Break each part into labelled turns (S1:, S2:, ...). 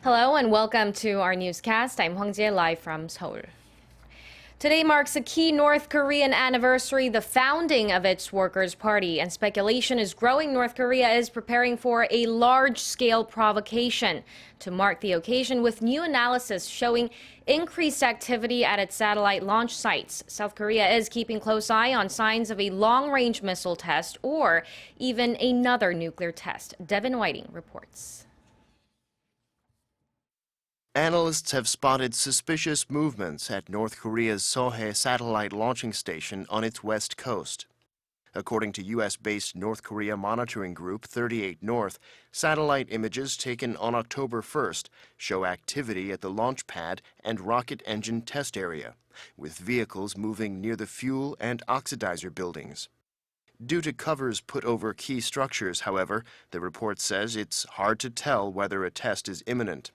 S1: Hello and welcome to our newscast. I'm Hwang Jie, live from Seoul. Today marks a key North Korean anniversary, the founding of its Workers' Party, and speculation is growing North Korea is preparing for a large-scale provocation to mark the occasion, with new analysis showing increased activity at its satellite launch sites. South Korea is keeping close eye on signs of a long-range missile test or even another nuclear test. Devin Whiting reports.
S2: Analysts have spotted suspicious movements at North Korea's Sohae satellite launching station on its west coast. According to U.S.-based North Korea monitoring group 38 North, satellite images taken on October 1st show activity at the launch pad and rocket engine test area, with vehicles moving near the fuel and oxidizer buildings. Due to covers put over key structures, however, the report says it's hard to tell whether a test is imminent.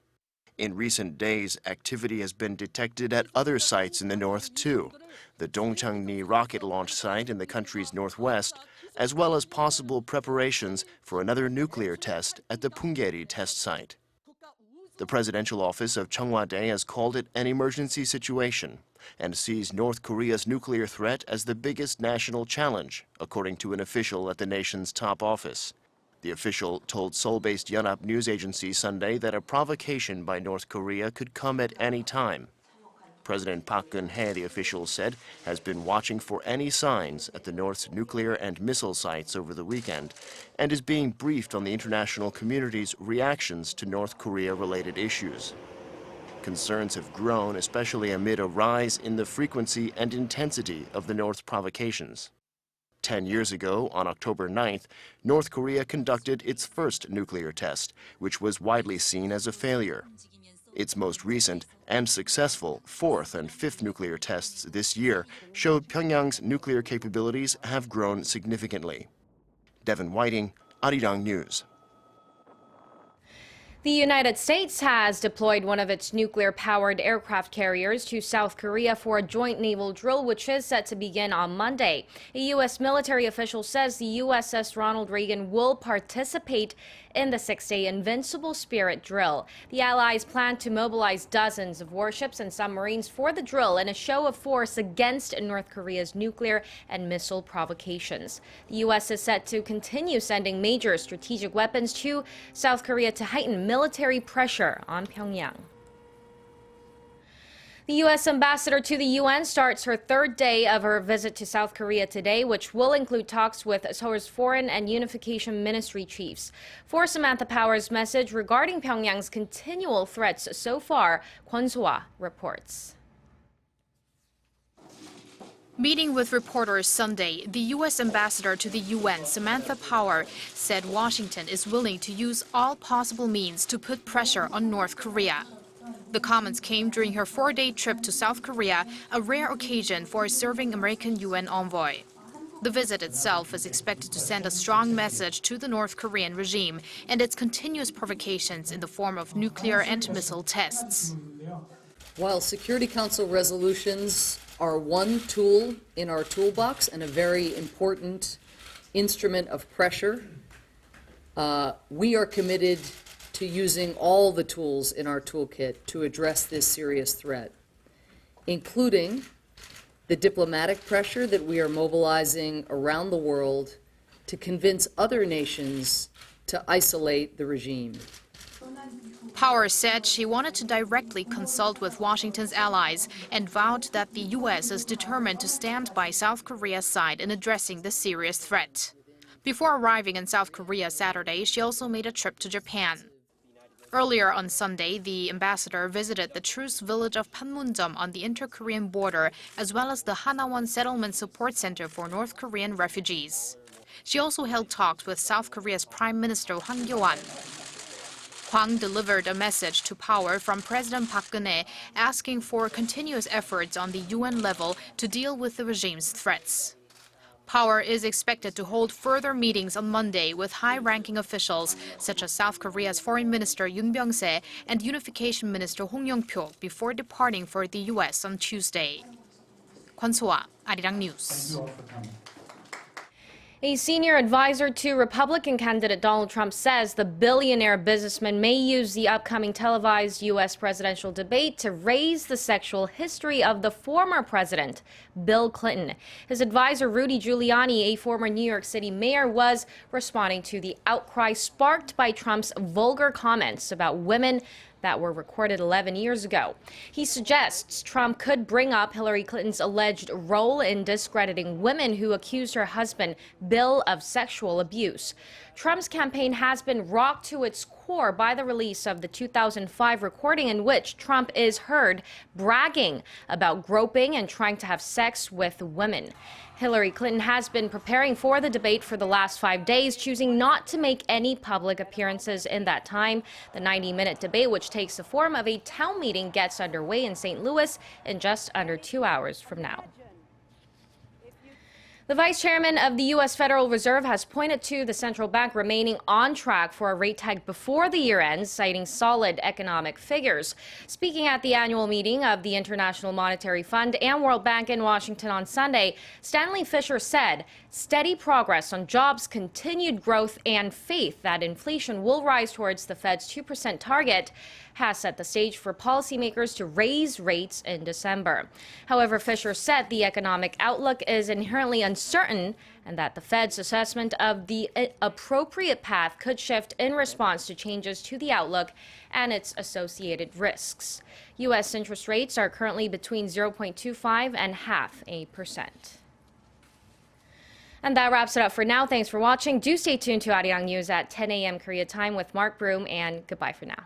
S2: In recent days, activity has been detected at other sites in the north, too. The Dongchangni rocket launch site in the country's northwest, as well as possible preparations for another nuclear test at the Punggye-ri test site. The presidential office of Cheongwadae has called it an emergency situation and sees North Korea's nuclear threat as the biggest national challenge, according to an official at the nation's top office. The official told Seoul-based Yonhap news agency Sunday that a provocation by North Korea could come at any time. President Park Geun-hye, the official said, has been watching for any signs at the North's nuclear and missile sites over the weekend and is being briefed on the international community's reactions to North Korea-related issues. Concerns have grown, especially amid a rise in the frequency and intensity of the North's provocations. 10 years ago, on October 9th, North Korea conducted its first nuclear test, which was widely seen as a failure. Its most recent and successful fourth and fifth nuclear tests this year showed Pyongyang's nuclear capabilities have grown significantly. Devin Whiting, ARIRANG News.
S1: The United States has deployed one of its nuclear-powered aircraft carriers to South Korea for a joint naval drill, which is set to begin on Monday. A U.S. military official says the USS Ronald Reagan will participate in the six-day Invincible Spirit drill. The Allies plan to mobilize dozens of warships and submarines for the drill in a show of force against North Korea's nuclear and missile provocations. The U.S. is set to continue sending major strategic weapons to South Korea to heighten military pressure on Pyongyang. The U.S. ambassador to the UN starts her third day of her visit to South Korea today, which will include talks with Seoul's Foreign and Unification Ministry chiefs. For Samantha Power's message regarding Pyongyang's continual threats so far, Sohae reports.
S3: Meeting with reporters Sunday, the U.S. ambassador to the UN, Samantha Power, said Washington is willing to use all possible means to put pressure on North Korea. The comments came during her four-day trip to South Korea, a rare occasion for a serving American UN envoy. The visit itself is expected to send a strong message to the North Korean regime and its continuous provocations in the form of nuclear and missile tests.
S4: While Security Council resolutions are one tool in our toolbox and a very important instrument of pressure, we are committed to using all the tools in our toolkit to address this serious threat, including the diplomatic pressure that we are mobilizing around the world to convince other nations to isolate the regime.
S3: Power said she wanted to directly consult with Washington's allies and vowed that the U.S. is determined to stand by South Korea's side in addressing the serious threat. Before arriving in South Korea Saturday, she also made a trip to Japan. Earlier on Sunday, the ambassador visited the truce village of Panmunjom on the inter-Korean border, as well as the Hanawon Settlement Support Center for North Korean refugees. She also held talks with South Korea's Prime Minister Hwang Kyo-an. Hwang delivered a message to Power from President Park Geun-hye asking for continuous efforts on the UN level to deal with the regime's threats. Power is expected to hold further meetings on Monday with high-ranking officials such as South Korea's Foreign Minister Yoon Byung-se and Unification Minister Hong Yong-pyo before departing for the U.S. on Tuesday. Sohae, ARIRANG News.
S1: A senior advisor to Republican candidate Donald Trump says the billionaire businessman may use the upcoming televised U.S. presidential debate to raise the sexual history of the former president, Bill Clinton. His advisor, Rudy Giuliani, a former New York City mayor, was responding to the outcry sparked by Trump's vulgar comments about women that were recorded 11 years ago. He suggests Trump could bring up Hillary Clinton's alleged role in discrediting women who accused her husband, Bill, of sexual abuse. Trump's campaign has been rocked to its core by the release of the 2005 recording in which Trump is heard bragging about groping and trying to have sex with women. Hillary Clinton has been preparing for the debate for the last 5 days, choosing not to make any public appearances in that time. The 90-minute debate, which takes the form of a town meeting, gets underway in St. Louis in just under 2 hours from now. The vice chairman of the U.S. Federal Reserve has pointed to the central bank remaining on track for a rate hike before the year ends, citing solid economic figures. Speaking at the annual meeting of the International Monetary Fund and World Bank in Washington on Sunday, Stanley Fischer said steady progress on jobs, continued growth, and faith that inflation will rise towards the Fed's 2% target has set the stage for policymakers to raise rates in December. However, Fischer said the economic outlook is inherently uncertain and that the Fed's assessment of the appropriate path could shift in response to changes to the outlook and its associated risks. U.S. interest rates are currently between 0.25 and 0.5%. And that wraps it up for now. Thanks for watching. Do stay tuned to ARIRANG News at 10 a.m. Korea time with Mark Broom, and goodbye for now.